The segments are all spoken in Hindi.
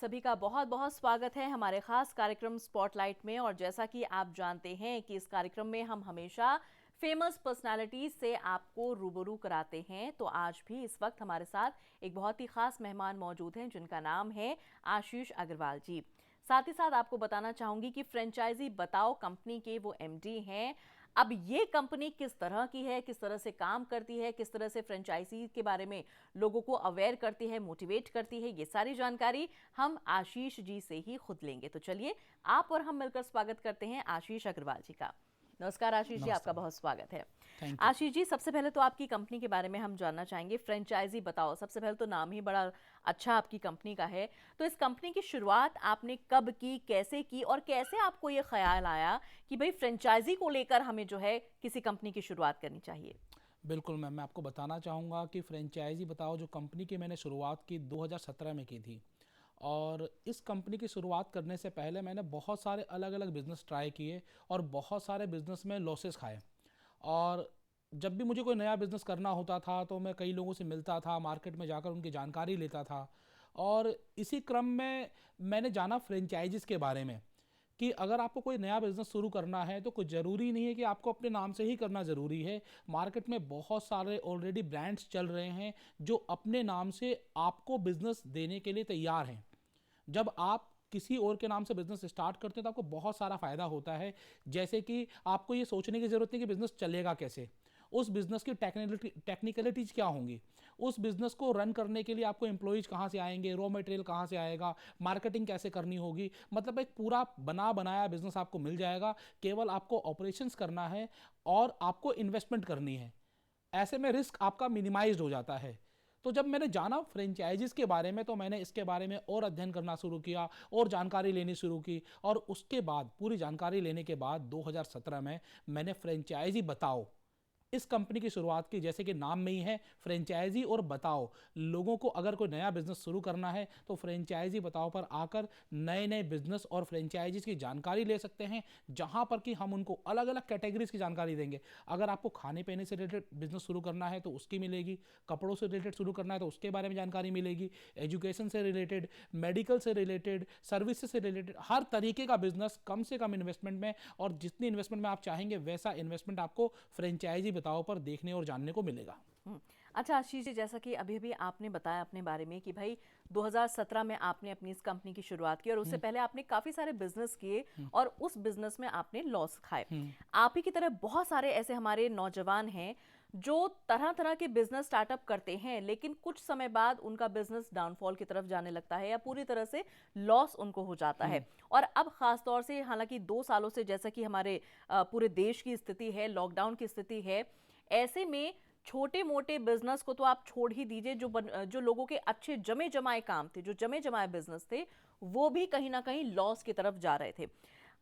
सभी का बहुत बहुत स्वागत है हमारे खास कार्यक्रम स्पॉटलाइट में। और जैसा कि आप जानते हैं कि इस कार्यक्रम में हम हमेशा फेमस पर्सनालिटीज से आपको रूबरू कराते हैं, तो आज भी इस वक्त हमारे साथ एक बहुत ही खास मेहमान मौजूद हैं जिनका नाम है आशीष अग्रवाल जी। साथ ही साथ आपको बताना चाहूंगी कि फ्रेंचाइजी बताओ कंपनी के वो एमडी हैं। अब ये कंपनी किस तरह की है, किस तरह से काम करती है, किस तरह से फ्रेंचाइजी के बारे में लोगों को अवेयर करती है, मोटिवेट करती है, ये सारी जानकारी हम आशीष जी से ही खुद लेंगे। तो चलिए आप और हम मिलकर स्वागत करते हैं आशीष अग्रवाल जी का। नमस्कार आशीष जी, आपका बहुत स्वागत है। आशीष जी, सबसे पहले तो आपकी कंपनी के बारे में हम जानना चाहेंगे। फ्रेंचाइजी बताओ, सबसे पहले तो नाम ही बड़ा अच्छा आपकी कंपनी का है। तो इस कंपनी की शुरुआत आपने कब की, कैसे की और कैसे आपको ये ख्याल आया कि भाई फ्रेंचाइजी को लेकर हमें जो है किसी कंपनी की शुरुआत करनी चाहिए? बिल्कुल मैम, मैं आपको बताना चाहूँगा कि फ्रेंचाइजी बताओ जो कंपनी की मैंने शुरुआत की 2017 में की थी। और इस कंपनी की शुरुआत करने से पहले मैंने बहुत सारे अलग अलग बिज़नेस ट्राई किए और बहुत सारे बिज़नेस में लॉसेस खाए। और जब भी मुझे कोई नया बिज़नेस करना होता था तो मैं कई लोगों से मिलता था, मार्केट में जाकर उनकी जानकारी लेता था। और इसी क्रम में मैंने जाना फ्रेंचाइजीज़ के बारे में कि अगर आपको कोई नया बिज़नेस शुरू करना है तो कुछ ज़रूरी नहीं है कि आपको अपने नाम से ही करना ज़रूरी है। मार्केट में बहुत सारे ऑलरेडी ब्रांड्स चल रहे हैं जो अपने नाम से आपको बिज़नेस देने के लिए तैयार हैं। जब आप किसी और के नाम से बिजनेस स्टार्ट करते हैं तो आपको बहुत सारा फायदा होता है। जैसे कि आपको ये सोचने की ज़रूरत नहीं कि बिज़नेस चलेगा कैसे, उस बिज़नेस की टेक्निकलिटीज़ क्या होंगी, उस बिज़नेस को रन करने के लिए आपको एम्प्लॉयज़ कहाँ से आएंगे, रॉ मटेरियल कहाँ से आएगा, मार्केटिंग कैसे करनी होगी। मतलब एक पूरा बना बनाया बिज़नेस आपको मिल जाएगा। केवल आपको ऑपरेशंस करना है और आपको इन्वेस्टमेंट करनी है। ऐसे में रिस्क आपका मिनिमाइज्ड हो जाता है। तो जब मैंने जाना फ्रेंचाइजीज़ के बारे में तो मैंने इसके बारे में और अध्ययन करना शुरू किया और जानकारी लेनी शुरू की। और उसके बाद पूरी जानकारी लेने के बाद 2017 में मैंने फ्रेंचाइजी बताओ इस कंपनी की शुरुआत की। जैसे कि नाम में ही है फ्रेंचाइजी और बताओ, लोगों को अगर कोई नया बिजनेस शुरू करना है तो फ्रेंचाइजी बताओ पर आकर नए नए बिजनेस और फ्रेंचाइजीज की जानकारी ले सकते हैं, जहां पर कि हम उनको अलग अलग कैटेगरीज की जानकारी देंगे। अगर आपको खाने पीने से रिलेटेड बिजनेस शुरू करना है तो उसकी मिलेगी, कपड़ों से रिलेटेड शुरू करना है तो उसके बारे में जानकारी मिलेगी, एजुकेशन से रिलेटेड, मेडिकल से रिलेटेड, सर्विसेज से रिलेटेड, हर तरीके का बिजनेस कम से कम इन्वेस्टमेंट में, और जितनी इन्वेस्टमेंट में आप चाहेंगे वैसा इन्वेस्टमेंट आपको फ्रेंचाइजी बताओ पर देखने और जानने को मिलेगा। अच्छा आशीष जी, जैसा कि अभी अभी आपने बताया अपने बारे में कि भाई 2017 में आपने अपनी इस कंपनी की शुरुआत की और उससे पहले आपने काफी सारे बिजनेस किए और उस बिजनेस में आपने लॉस खाए। आप ही की तरह बहुत सारे ऐसे हमारे नौजवान हैं जो तरह तरह के बिजनेस स्टार्टअप करते हैं, लेकिन कुछ समय बाद उनका बिजनेस डाउनफॉल की तरफ जाने लगता है या पूरी तरह से लॉस उनको हो जाता है। और अब खास तौर से हालांकि 2 सालों से जैसा कि हमारे पूरे देश की स्थिति है, लॉकडाउन की स्थिति है, ऐसे में छोटे मोटे बिजनेस को तो आप छोड़ ही दीजिए, जो लोगों के अच्छे जमे जमाए काम थे, जो जमे जमाए बिजनेस थे, वो भी कहीं ना कहीं लॉस की तरफ जा रहे थे।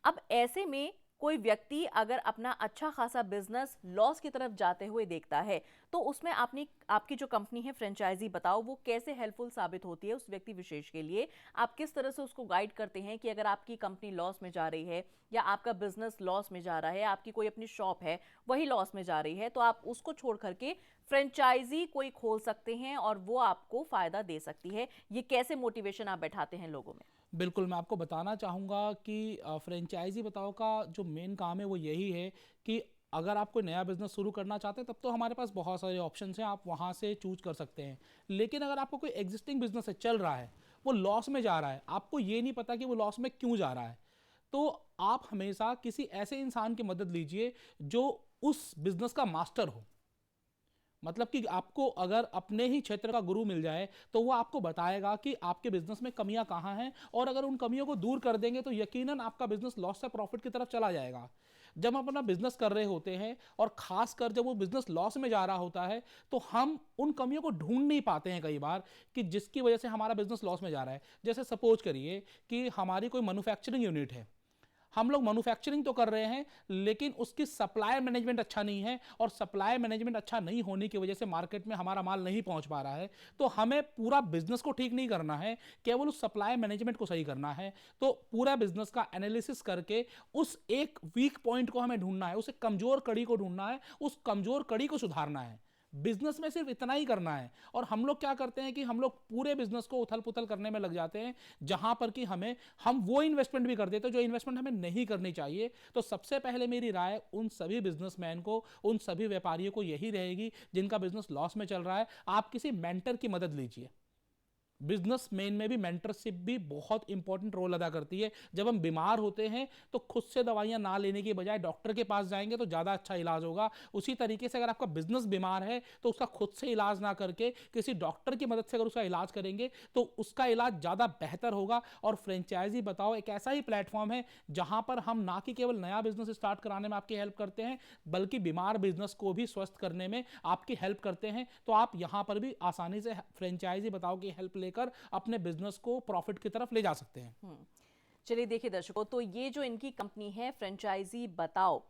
अब ऐसे में कोई व्यक्ति अगर अपना अच्छा खासा बिजनेस लॉस की तरफ जाते हुए देखता है तो उसमें आपकी जो कंपनी है फ्रेंचाइजी बताओ, वो कैसे हेल्पफुल साबित होती है उस व्यक्ति विशेष के लिए? आप किस तरह से उसको गाइड करते हैं कि अगर आपकी कंपनी लॉस में जा रही है या आपका बिजनेस लॉस में जा रहा है, आपकी कोई अपनी शॉप है वही लॉस में जा रही है, तो आप उसको छोड़ करके फ्रेंचाइजी कोई खोल सकते हैं और वो आपको फायदा दे सकती है। ये कैसे मोटिवेशन आप बैठाते हैं लोगों में? बिल्कुल, मैं आपको बताना चाहूँगा कि फ्रेंचाइजी बताओ का जो मेन काम है वो यही है कि अगर आप कोई नया बिज़नेस शुरू करना चाहते हैं तब तो हमारे पास बहुत सारे ऑप्शंस हैं, आप वहाँ से चूज कर सकते हैं। लेकिन अगर आपको कोई एग्जिस्टिंग बिजनेस है, चल रहा है, वो लॉस में जा रहा है, आपको ये नहीं पता कि वो लॉस में क्यों जा रहा है, तो आप हमेशा किसी ऐसे इंसान की मदद लीजिए जो उस बिज़नेस का मास्टर हो। मतलब कि आपको अगर अपने ही क्षेत्र का गुरु मिल जाए तो वो आपको बताएगा कि आपके बिजनेस में कमियां कहाँ हैं, और अगर उन कमियों को दूर कर देंगे तो यकीनन आपका बिजनेस लॉस से प्रॉफिट की तरफ चला जाएगा। जब हम अपना बिजनेस कर रहे होते हैं और खासकर जब वो बिजनेस लॉस में जा रहा होता है तो हम उन कमियों को ढूंढ नहीं पाते हैं कई बार कि जिसकी वजह से हमारा बिजनेस लॉस में जा रहा है। जैसे सपोज करिए कि हमारी कोई मैन्युफैक्चरिंग यूनिट है, हम लोग मैन्युफैक्चरिंग तो कर रहे हैं लेकिन उसकी सप्लाई मैनेजमेंट अच्छा नहीं है, और सप्लाई मैनेजमेंट अच्छा नहीं होने की वजह से मार्केट में हमारा माल नहीं पहुंच पा रहा है। तो हमें पूरा बिजनेस को ठीक नहीं करना है, केवल उस सप्लाई मैनेजमेंट को सही करना है। तो पूरा बिजनेस का एनालिसिस करके उस एक वीक पॉइंट को हमें ढूंढना है, उस कमजोर कड़ी को ढूंढना है, उस कमजोर कड़ी को सुधारना है। बिजनेस में सिर्फ इतना ही करना है। और हम लोग क्या करते हैं कि हम लोग पूरे बिजनेस को उथल पुथल करने में लग जाते हैं, जहां पर कि हम वो इन्वेस्टमेंट भी कर देते हैं जो इन्वेस्टमेंट हमें नहीं करनी चाहिए। तो सबसे पहले मेरी राय उन सभी बिजनेसमैन को, उन सभी व्यापारियों को यही रहेगी जिनका बिजनेस लॉस में चल रहा है, आप किसी मेंटर की मदद लीजिए। बिजनेसमैन में भी मेंटरशिप भी बहुत इंपॉर्टेंट रोल अदा करती है। जब हम बीमार होते हैं तो खुद से दवाइयां ना लेने की बजाय डॉक्टर के पास जाएंगे तो ज़्यादा अच्छा इलाज होगा। उसी तरीके से अगर आपका बिजनेस बीमार है तो उसका खुद से इलाज ना करके किसी डॉक्टर की मदद से अगर उसका इलाज करेंगे तो उसका इलाज ज़्यादा बेहतर होगा। और फ्रेंचाइजी बताओ एक ऐसा ही प्लेटफॉर्म है जहां पर हम ना कि केवल नया बिजनेस स्टार्ट कराने में आपकी हेल्प करते हैं, बल्कि बीमार बिजनेस को भी स्वस्थ करने में आपकी हेल्प करते हैं। तो आप यहां पर भी आसानी से फ्रेंचाइजी बताओ की हेल्प लेकर अपने बिजनेस को प्रॉफिट की तरफ ले जा सकते हैं। चलिए देखिए दर्शकों, तो ये जो इनकी कंपनी है फ्रेंचाइजी बताओ,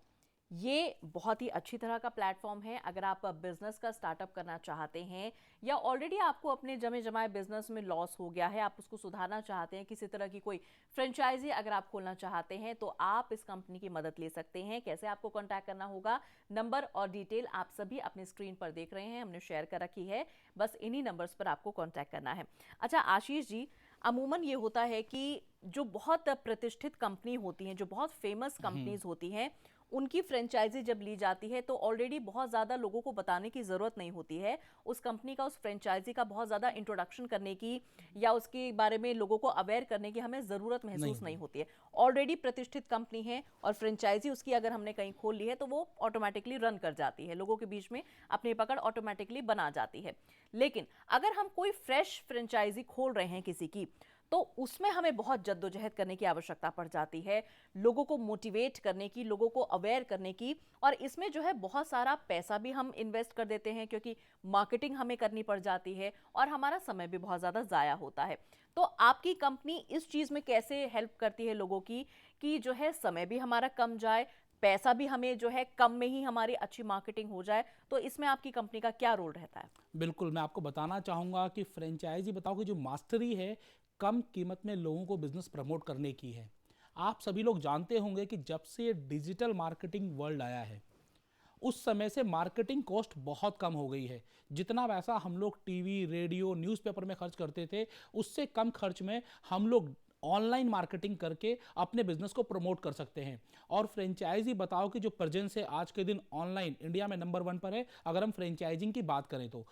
ये बहुत ही अच्छी तरह का प्लेटफॉर्म है। अगर आप बिजनेस का स्टार्टअप करना चाहते हैं या ऑलरेडी आपको अपने जमे जमाए बिजनेस में लॉस हो गया है, आप उसको सुधारना चाहते हैं, किसी तरह की कोई फ्रेंचाइजी अगर आप खोलना चाहते हैं तो आप इस कंपनी की मदद ले सकते हैं। कैसे आपको कांटेक्ट करना होगा, नंबर और डिटेल आप सभी अपने स्क्रीन पर देख रहे हैं, हमने शेयर कर रखी है। बस इन्हीं नंबर्स पर आपको कांटेक्ट करना है। अच्छा आशीष जी, अमूमन ये होता है कि जो बहुत प्रतिष्ठित कंपनी होती हैं, जो बहुत फेमस कंपनीज होती हैं, उनकी फ्रेंचाइजी जब ली जाती है तो ऑलरेडी बहुत ज़्यादा लोगों को बताने की ज़रूरत नहीं होती है। उस कंपनी का, उस फ्रेंचाइजी का बहुत ज़्यादा इंट्रोडक्शन करने की या उसके बारे में लोगों को अवेयर करने की हमें ज़रूरत महसूस नहीं होती है। ऑलरेडी प्रतिष्ठित कंपनी है और फ्रेंचाइजी उसकी अगर हमने कहीं खोल ली है तो वो ऑटोमेटिकली रन कर जाती है, लोगों के बीच में अपनी पकड़ ऑटोमेटिकली बना जाती है। लेकिन अगर हम कोई फ्रेश फ्रेंचाइजी खोल रहे हैं किसी की, तो उसमें हमें बहुत जद्दोजहद करने की आवश्यकता पड़ जाती है, लोगों को मोटिवेट करने की, लोगों को अवेयर करने की। और इसमें जो है बहुत सारा पैसा भी हम इन्वेस्ट कर देते हैं, क्योंकि मार्केटिंग हमें करनी पड़ जाती है और हमारा समय भी बहुत ज़्यादा ज़ाया होता है। तो आपकी कंपनी इस चीज़ में कैसे हेल्प करती है लोगों की कि जो है समय भी हमारा कम जाए, पैसा भी हमें जो है कम में ही हमारी अच्छी मार्केटिंग हो जाए? तो इसमें आपकी कंपनी का क्या रोल रहता है? बिल्कुल, मैं आपको बताना चाहूँगा कि फ्रेंचाइजी बताओ कि जो मास्टरी है कम कीमत में लोगों को बिजनेस प्रमोट करने की है। आप सभी लोग जानते होंगे कि जब से ये डिजिटल मार्केटिंग वर्ल्ड आया है, उस समय से मार्केटिंग कॉस्ट बहुत कम हो गई है। जितना पैसा हम लोग टीवी, रेडियो, न्यूज़पेपर में खर्च करते थे, उससे कम खर्च में हम लोग ऑनलाइन मार्केटिंग करके अपने बिजनेस को प्रमोट कर सकते हैं। और फ्रेंचाइजी बताओ कि जो प्रेजेंस है आज के दिन ऑनलाइन इंडिया में नंबर 1 पर है। अगर हम फ्रेंचाइजिंग की बात करें तो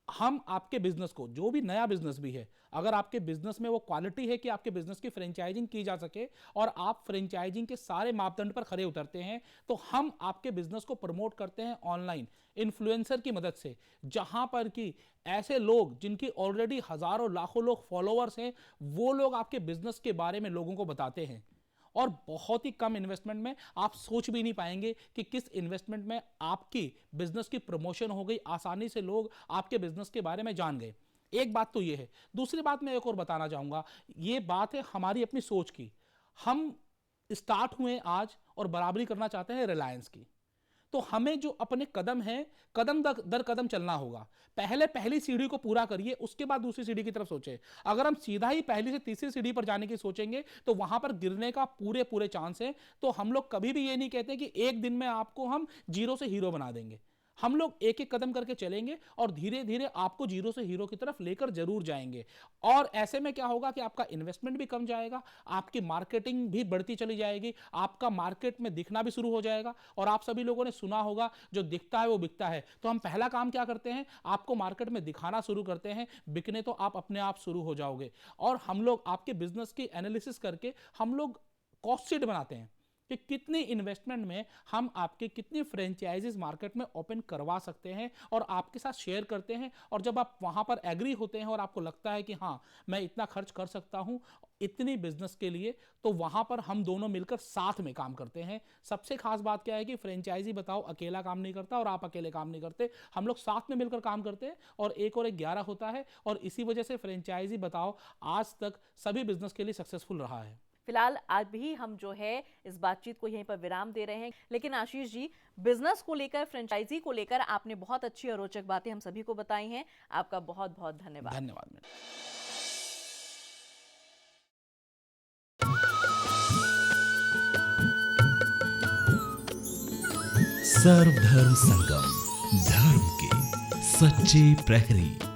हम आपके बिजनेस को, जो भी नया बिजनेस भी है, अगर आपके बिजनेस में वो क्वालिटी है कि आपके बिजनेस की फ्रेंचाइजिंग की जा सके और आप फ्रेंचाइजिंग के सारे मापदंड पर खरे उतरते हैं, तो हम आपके बिजनेस को प्रमोट करते हैं ऑनलाइन इन्फ्लुएंसर की मदद से। जहां पर कि ऐसे लोग जिनकी ऑलरेडी हजारों लाखों लोग फॉलोअर्स हैं, वो लोग आपके बिजनेस के बारे में लोगों को बताते हैं। और बहुत ही कम इन्वेस्टमेंट में, आप सोच भी नहीं पाएंगे कि किस इन्वेस्टमेंट में आपकी बिजनेस की प्रमोशन हो गई, आसानी से लोग आपके बिजनेस के बारे में जान गए। एक बात तो ये है। दूसरी बात मैं एक और बताना चाहूंगा, ये बात है हमारी अपनी सोच की। हम स्टार्ट हुए आज और बराबरी करना चाहते हैं रिलायंस की। तो हमें जो अपने कदम है, कदम दर कदम चलना होगा। पहले पहली सीढ़ी को पूरा करिए, उसके बाद दूसरी सीढ़ी की तरफ सोचें। अगर हम सीधा ही पहली से तीसरी सीढ़ी पर जाने की सोचेंगे तो वहां पर गिरने का पूरे चांस है। तो हम लोग कभी भी ये नहीं कहते कि एक दिन में आपको हम जीरो से हीरो बना देंगे। हम लोग एक एक कदम करके चलेंगे और धीरे धीरे आपको जीरो से हीरो की तरफ लेकर जरूर जाएंगे। और ऐसे में क्या होगा कि आपका इन्वेस्टमेंट भी कम जाएगा, आपकी मार्केटिंग भी बढ़ती चली जाएगी, आपका मार्केट में दिखना भी शुरू हो जाएगा। और आप सभी लोगों ने सुना होगा, जो दिखता है वो बिकता है। तो हम पहला काम क्या करते हैं, आपको मार्केट में दिखाना शुरू करते हैं, बिकने तो आप अपने आप शुरू हो जाओगे। और हम लोग आपके बिजनेस की एनालिसिस करके हम लोग कॉस्ट शीट बनाते हैं कि कितनी इन्वेस्टमेंट में हम आपके कितनी फ्रेंचाइजीज मार्केट में ओपन करवा सकते हैं, और आपके साथ शेयर करते हैं। और जब आप वहां पर एग्री होते हैं और आपको लगता है कि हाँ मैं इतना खर्च कर सकता हूं इतनी बिजनेस के लिए, तो वहां पर हम दोनों मिलकर साथ में काम करते हैं। सबसे खास बात क्या है कि फ्रेंचाइजी बताओ अकेला काम नहीं करता और आप अकेले काम नहीं करते, हम लोग साथ में मिलकर काम करते हैं और एक 11 होता है। और इसी वजह से फ्रेंचाइजी बताओ आज तक सभी बिजनेस के लिए सक्सेसफुल रहा है। फिलहाल आज भी हम जो है इस बातचीत को यहीं पर विराम दे रहे हैं। लेकिन आशीष जी, बिजनेस को लेकर, फ्रेंचाइजी को लेकर आपने बहुत अच्छी और रोचक बातें हम सभी को बताई हैं। आपका बहुत बहुत धन्यवाद। धन्यवाद मैडम। सर्वधर्म संगम, धर्म के सच्चे प्रहरी।